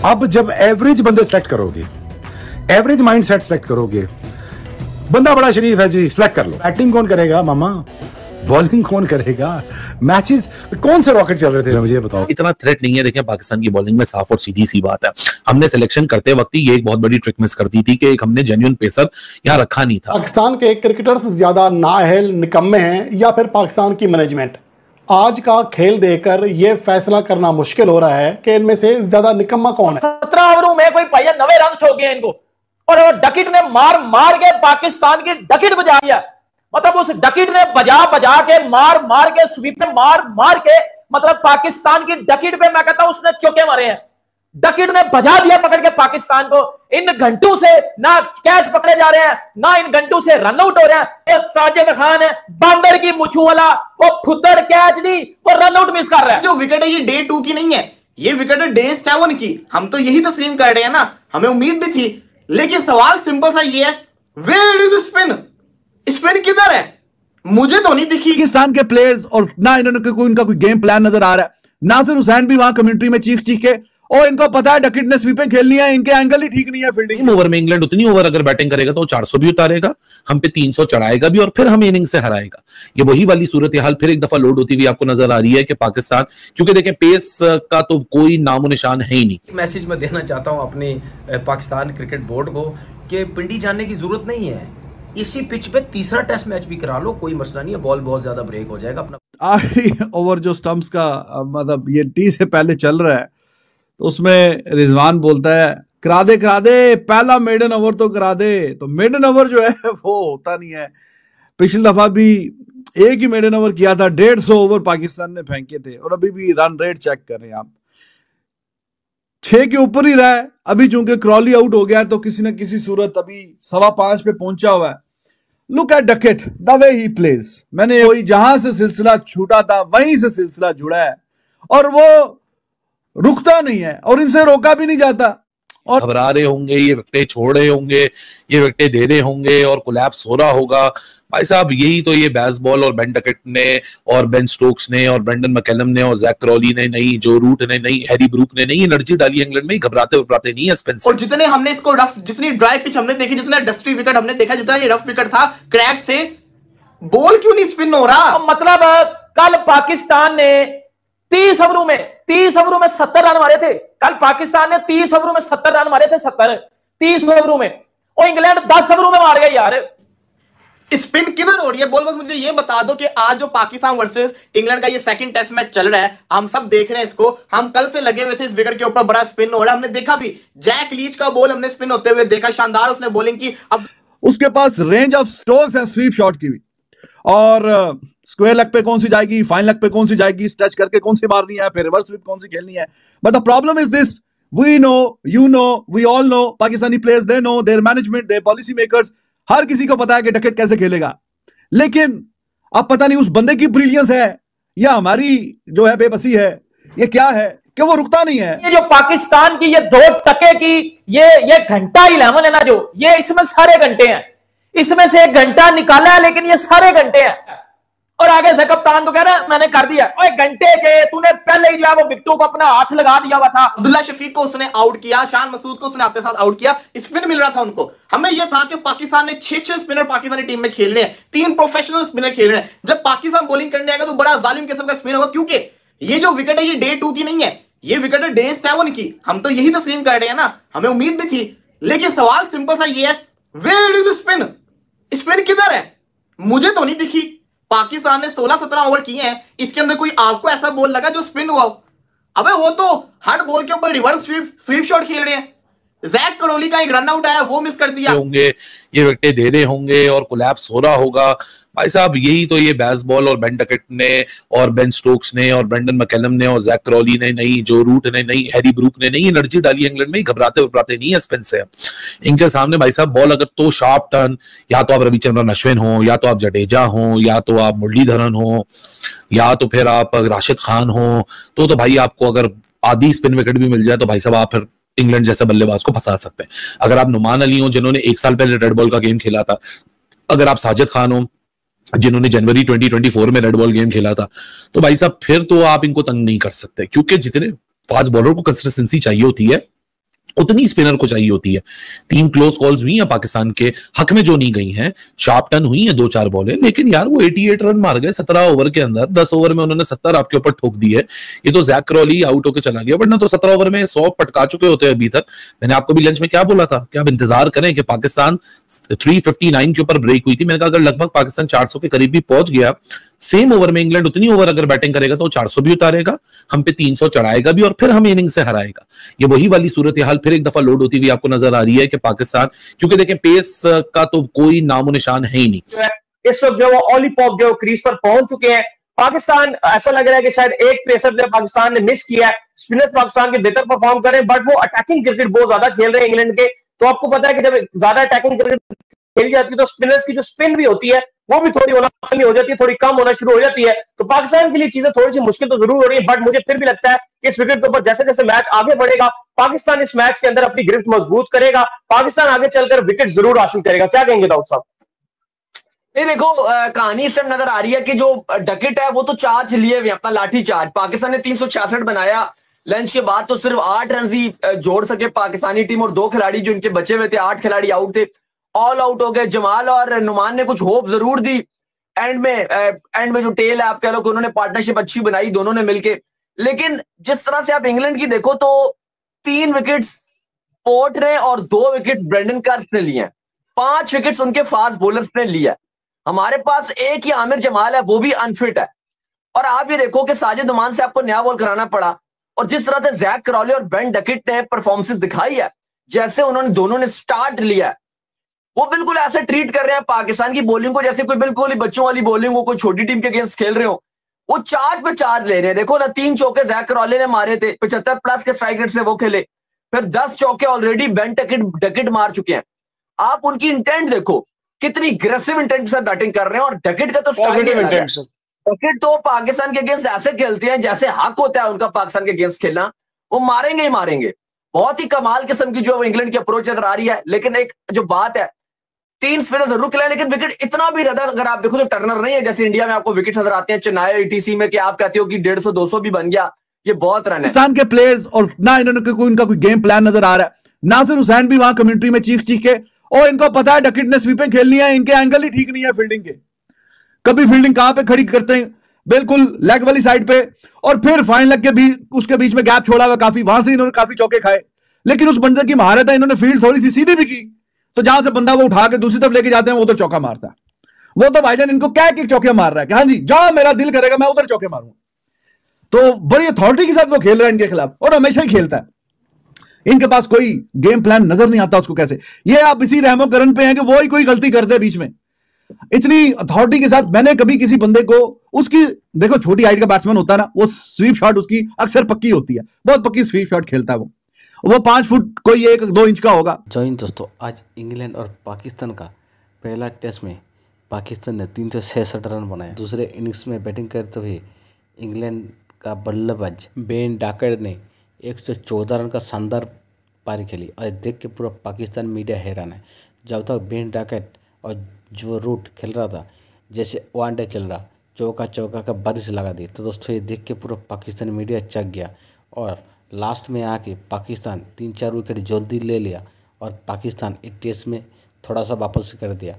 अब जब एवरेज बंदे सेलेक्ट करोगे, एवरेज माइंड सेट सेलेक्ट करोगे, बंदा बड़ा शरीफ है जी, सिलेक्ट कर लो। बैटिंग कौन करेगा मामा, बॉलिंग कौन करेगा, मैचेस कौन से रॉकेट चल रहे थे मुझे बताओ। इतना थ्रेट नहीं है। देखें पाकिस्तान की बॉलिंग में साफ और सीधी सी बात है, हमने सिलेक्शन करते वक्त ये एक बहुत बड़ी ट्रिक मिस कर दी थी कि एक हमने जेन्युइन पेसर यहाँ रखा नहीं था। पाकिस्तान के क्रिकेटर्स ज्यादा नाअहल निकम्मे हैं या फिर पाकिस्तान की मैनेजमेंट? आज का खेल देखकर यह फैसला करना मुश्किल हो रहा है कि इनमें से ज्यादा निकम्मा कौन है। 17 ओवरों में कोई भैया 90 रन ठोक गए इनको, और वो डकिट ने मार मार के पाकिस्तान की डकिट बजा दिया। मतलब उस डकिट ने बजा के मार के स्वीप में मार के मतलब पाकिस्तान की डकिट पे मैं कहता हूं उसने चौके मारे हैं। डकिट ने बजा दिया पकड़ के पाकिस्तान को। इन घंटों से ना कैच पकड़े जा रहे हैं, ना इन घंटों से रन आउट हो रहे हैं। साजिद खान है बांदर की मुछू वाला, वो फुद्दर कैच नहीं, वो रन आउट मिस कर रहा है। जो विकेट है ये डे 2 की नहीं है, ये विकेट है डे 7 की। हम तो यही तस्लीम कर रहे हैं ना, हमें उम्मीद भी थी, लेकिन सवाल सिंपल सा ये है, वेयर इज स्पिन? स्पिन किधर है? मुझे तो नहीं दिखी। पाकिस्तान के प्लेयर्स और ना इन्होंने कोई इनका कोई गेम प्लान नजर आ रहा है। नासिर हुसैन भी वहां कमेंट्री में चीख के, और इनको पता है डकिट ने स्वीपें खेलनी है, इनके एंगल ही ठीक नहीं है फील्डिंग। ओवर में इंग्लैंड उतनी ओवर अगर बैटिंग करेगा तो 400 भी उतारेगा, हम पे 300 चढ़ाएगा भी, और फिर हम इनिंग से हराएगा। ये वही वाली सूरत हाल फिर एक दफा लोड होती हुई आपको नजर आ रही है कि पाकिस्तान, क्योंकि देखें पेस का तो कोई नामो निशान है ही नहीं। मैसेज मैं देना चाहता हूं अपने पाकिस्तान क्रिकेट बोर्ड को कि पिंडी जाने की जरूरत नहीं है, इसी पिच पे तीसरा टेस्ट मैच भी करा लो, कोई मसला नहीं है, बॉल बहुत ज्यादा ब्रेक हो जाएगा। अपना आखिरी ओवर जो स्टंप्स का मतलब ये टी से पहले चल रहा है, तो उसमें रिजवान बोलता है करा दे पहला मेडन ओवर तो करा दे। तो मेडन ओवर जो है वो होता नहीं है। पिछली दफा भी एक ही मेडन ओवर किया था, 150 ओवर पाकिस्तान ने फेंके थे, और अभी भी रन रेट चेक कर रहे हैं आप, 6 के ऊपर ही रहा है। अभी चूंकि क्रॉली आउट हो गया है तो किसी न किसी सूरत अभी 5.25 पे पहुंचा हुआ है। Look at Duckett the way he plays. मैंने वही जहां से सिलसिला छूटा था वहीं से सिलसिला जुड़ा है, और वो रुकता नहीं है, और इनसे रोका भी नहीं जाता। और घबरा रहे होंगे, ये विकेटें छोड़ रहे होंगे, ये विकेटें दे रहे होंगे, और कोलैप्स हो रहा होगा। भाई साहब यही तो ये बेसबॉल और बेन डकेट ने और बेन स्टोक्स ने और ब्रेंडन मैकलम ने और जैक क्रॉली ने नहीं, जो रूट ने नहीं, हैरी ब्रूक ने नहीं एनर्जी डाली इंग्लैंड में, घबराते नहीं है स्पिन से। और जितने हमने इसको रफ, जितनी ड्राई पिच हमने देखी, जितना डस्टी विकेट हमने देखा, जितना ये रफ विकेट था, क्रैक से बॉल क्यों नहीं स्पिन हो रहा? मतलब कल पाकिस्तान ने 30 ओवरों में 70 रन मारे थे। कल पाकिस्तान ने 30 ओवरों में 70 रन मारे थे, 30 ओवरों में, और इंग्लैंड 10 ओवरों में मार गई यार। स्पिन किधर हो रही है? बोल बस मुझे ये बता दो कि आज जो पाकिस्तान वर्सेस इंग्लैंड का ये सेकंड टेस्ट मैच चल रहा है, हम सब देख रहे हैं इसको, हम कल से लगे हुए थे इस विकेट के ऊपर, बड़ा स्पिन हो रहा है। हमने देखा भी जैक लीच का बॉल हमने स्पिन होते हुए देखा, शानदार उसने बॉलिंग की। अब उसके पास रेंज ऑफ स्ट्रोक्स है स्वीप शॉट की भी, और स्क्वायर लेग पे कौन सी जाएगी, फाइन लेग पे कौन सी जाएगी, टच करके कौन सी मारनी है, फिर रिवर्स स्वीप कौन सी खेलनी है। But the problem is this, we know, you know, we all know, Pakistani players they know, their management, their policy makers, हर किसी को पता है कि डकेट कैसे खेलेगा। लेकिन अब पता नहीं उस बंदे की ब्रिलियंस है या हमारी जो है बेबसी है, ये क्या है कि वो रुकता नहीं है। ये जो पाकिस्तान की ये 2 टके की ये घंटा 11 है ना, जो ये इसमें सारे घंटे हैं, इसमें से 1 घंटा निकाला है, लेकिन ये सारे घंटे हैं। और आगे से कप्तान को कह रहा है मैंने कर दिया, और 1 घंटे के तूने पहले ही जो है वो विकेटों को अपना हाथ लगा दिया हुआ था। अब्दुल्ला शफीक को उसने आउट किया, शान मसूद को उसने अपने साथ आउट किया, स्पिन मिल रहा था उनको। हमें यह था कि पाकिस्तान ने 6 स्पिनर पाकिस्तानी टीम में खेल रहे हैं, 3 प्रोफेशनल स्पिनर खेल रहे हैं। जब पाकिस्तान बॉलिंग करने आएगा तो बड़ा जालिम किस्म का स्पिन होगा, क्योंकि ये जो विकेट है ये डे 2 की नहीं है, ये विकेट है डे 7 की। हम तो यही तस्लीम कर रहे हैं ना, हमें उम्मीद भी थी, लेकिन सवाल सिंपल सा ये है, वेयर इज स्पिन? स्पिन किधर है? मुझे तो नहीं दिखी। पाकिस्तान ने 16-17 ओवर किए हैं, इसके अंदर कोई आपको ऐसा बॉल लगा जो स्पिन हुआ हो? अबे वो तो हर बॉल के ऊपर रिवर्स स्वीप शॉट खेल रहे हैं। जैक क्रॉली का एक रन आउट आया, वो मिस कर दिया होंगे, ये विकेटें दे रहे होंगे, और कोलैप्स हो रहा होगा। भाई साहब यही तो ये बेसबॉल और बेन डकेट ने और बेन स्टोक्स ने और ब्रेंडन मैकलम ने और जैक क्रॉली ने नहीं, जो रूट ने नहीं, हैरी ब्रूक ने नहीं एनर्जी डाली इंग्लैंड में, घबराते नहीं है स्पिन से। इनके सामने भाई साहब बॉल अगर तो शार्प टर्न, या तो आप रविचंद्रन अश्विन हो, या तो आप जडेजा हो, या तो आप मुरलीधरन हो, या तो फिर आप राशिद खान हो, तो भाई आपको अगर आधी स्पिन विकेट भी मिल जाए तो भाई साहब आप फिर इंग्लैंड जैसे बल्लेबाज को फंसा सकते हैं। अगर आप नुमान अली हो जिन्होंने 1 साल पहले रेड बॉल का गेम खेला था, अगर आप साजिद खान हो जिन्होंने जनवरी 2024 में रेड बॉल गेम खेला था, तो भाई साहब फिर तो आप इनको तंग नहीं कर सकते, क्योंकि जितने फास्ट बॉलर को कंसिस्टेंसी चाहिए होती है उतनी स्पिनर को चाहिए होती है। 3 क्लोज कॉल्स हुई हैं पाकिस्तान के हक में जो नहीं गई हैं, शार्प टर्न हुई है 2-4 बॉलें, लेकिन यार वो 88 रन मार गए 17 ओवर के अंदर। 10 ओवर में उन्होंने 70 आपके ऊपर ठोक दी है। ये तो जैक क्रॉली आउट होकर चला गया, वरना तो 17 ओवर में 100 पटका चुके होते हैं अभी तक। मैंने आपको भी लंच में क्या बोला था कि आप इंतजार करें कि पाकिस्तान 359 के ऊपर ब्रेक हुई थी। मैंने कहा अगर लगभग पाकिस्तान 400 के करीब भी पहुंच गया, सेम ओवर में इंग्लैंड उतनी ओवर अगर बैटिंग करेगा तो 400 भी उतारेगा, हम पे 300 चढ़ाएगा भी और फिर हम इनिंग से हराएगा। ये वही वाली सूरत हाल फिर एक दफा लोड होती हुई आपको नजर आ रही है कि पाकिस्तान, क्योंकि देखें पेस का तो कोई नामो निशान है ही नहीं। इस वक्त जो वो ओली पॉप जो क्रीज पर पहुंच चुके हैं। पाकिस्तान ऐसा लग रहा है कि शायद एक पेसर जो पाकिस्तान ने मिस किया है। स्पिनर पाकिस्तान के बेहतर परफॉर्म करें, बट वो अटैकिंग क्रिकेट बहुत ज्यादा खेल रहे हैं इंग्लैंड के। तो आपको पता है कि जब ज्यादा अटैकिंग क्रिकेट खेली जाती है तो स्पिनर्स की जो स्पिन भी होती है वो भी थोड़ी होना हो जाती है, थोड़ी कम होना शुरू हो जाती है। तो पाकिस्तान के लिए चीजें थोड़ी सी मुश्किल तो जरूर हो रही है, बट मुझे फिर भी लगता है कि इस विकेट के ऊपर जैसे जैसे मैच आगे बढ़ेगा, पाकिस्तान इस मैच के अंदर अपनी गिरफ्त मजबूत करेगा। पाकिस्तान आगे चलकर विकेट जरूर हासिल करेगा। क्या कहेंगे दाऊद साहब? नहीं देखो, कहानी इस नजर आ रही है कि जो डकेट है वो तो चार्ज लिए हुए, अपना लाठी चार्ज। पाकिस्तान ने 366 बनाया लंच के बाद, तो सिर्फ 8 रन ही जोड़ सके पाकिस्तानी टीम, और 2 खिलाड़ी जो इनके बचे हुए थे, 8 खिलाड़ी आउट थे, ऑल आउट हो गए। जमाल और नुमान ने कुछ होप जरूर दी एंड में जो टेल है आप कह लो कि उन्होंने पार्टनरशिप अच्छी बनाई दोनों ने मिलके। लेकिन जिस तरह से आप इंग्लैंड की देखो तो 3 विकेट्स पोर्ट ने और 2 विकेट ब्रेंडन कार्स ने लिए हैं, 5 विकेट्स उनके फास्ट बॉलर्स ने लिया। हमारे पास एक ही आमिर जमाल है, वो भी अनफिट है। और आप ये देखो कि साजिद उमान से आपको नया बॉल कराना पड़ा, और जिस तरह से जैक क्रॉली और बेन डकेट ने परफॉर्मेंसेस दिखाई है, जैसे उन्होंने दोनों ने स्टार्ट लिया है, वो बिल्कुल ऐसे ट्रीट कर रहे हैं पाकिस्तान की बॉलिंग को जैसे कोई बिल्कुल ही बच्चों वाली बॉलिंग हो, कोई छोटी टीम के अगेंस्ट खेल रहे हो। वो चार्ज पे चार्ज ले रहे हैं। देखो ना, 3 चौके जैक क्रॉली ने मारे थे, 75 प्लस के स्ट्राइक रेट से वो खेले, फिर 10 चौके ऑलरेडी बेन डकेट मार चुके हैं। आप उनकी इंटेंट देखो, कितनी अग्रेसिव इंटेंट के साथ बैटिंग कर रहे हैं। और डकेट का तो डकेट तो पाकिस्तान के अगेंस्ट ऐसे खेलते हैं जैसे हक होता है उनका पाकिस्तान के अगेंस्ट खेलना, वो मारेंगे ही मारेंगे। बहुत ही कमाल किस्म की जो इंग्लैंड की अप्रोच नजर आ रही है। लेकिन एक जो बात है, 3 स्पिनर जरूर खिलाए, लेकिन विकेट इतना भी ज्यादा अगर आप देखो तो टर्नर नहीं है जैसे इंडिया में आपको विकेट नजर आते हैं चेन्नई ईटीसी में, कि आप कहते हो कि 150 200 भी बन गया, ये बहुत रन है। पाकिस्तान के प्लेयर्स और ना इन्होंने कोई इनका कोई गेम प्लान नजर आ रहा है। नासिर हुसैन भी वहां कम्युनिटी में चीख के, और इनको पता है डकेट ने स्वीपें खेलनी है, इनके एंगल ही ठीक नहीं है फील्डिंग के। कभी फील्डिंग कहां पे खड़ी करते हैं, बिल्कुल लेग वाली साइड पे, और फिर फाइन लेग के भी उसके बीच में गैप छोड़ा हुआ काफी, वहां से इन्होंने काफी चौके खाए। लेकिन उस बंदे की महारत है, इन्होंने फील्ड थोड़ी सी सीधी भी की, तो जहां से बंदा वो उठा के दूसरी तरफ लेके जाते हैं वो उधर चौका मारता है। वो तो भाईजान इनको क्या कि चौके मार रहा है कि हाँ जी जहां मेरा दिल करेगा मैं उधर चौके मारूंगा। तो बड़ी अथॉरिटी के साथ वो खेल रहा है इनके खिलाफ, और हमेशा ही खेलता है। इनके पास कोई गेम प्लान नजर नहीं आता उसको कैसे। ये आप इसी रहमो करन पे हैं कि वो ही कोई गलती कर दे बीच में। इतनी अथॉरिटी के साथ मैंने कभी किसी बंदे को, उसकी देखो छोटी हाइट का बैट्समैन होता है ना, वो स्वीप शॉट उसकी अक्सर पक्की होती है, बहुत पक्की स्वीप शॉट खेलता है वो 5 फुट कोई 1-2 इंच का होगा। जय हिंद दोस्तों, आज इंग्लैंड और पाकिस्तान का पहला टेस्ट में पाकिस्तान ने 366 रन बनाए। दूसरे इनिंग्स में बैटिंग करते हुए इंग्लैंड का बल्लेबाज बेन डकेट ने 114 रन का शानदार पारी खेली, और देख के पूरा पाकिस्तान मीडिया हैरान है। जब तक बेन डकेट और जो रूट खेल रहा था जैसे वनडे चल रहा, चौका का बारिश लगा दी, तो दोस्तों ये देख के पूरा पाकिस्तान मीडिया चक गया। और लास्ट में आके पाकिस्तान 3-4 विकेट जल्दी ले लिया, और पाकिस्तान इस टेस्ट में थोड़ा सा वापस कर दिया।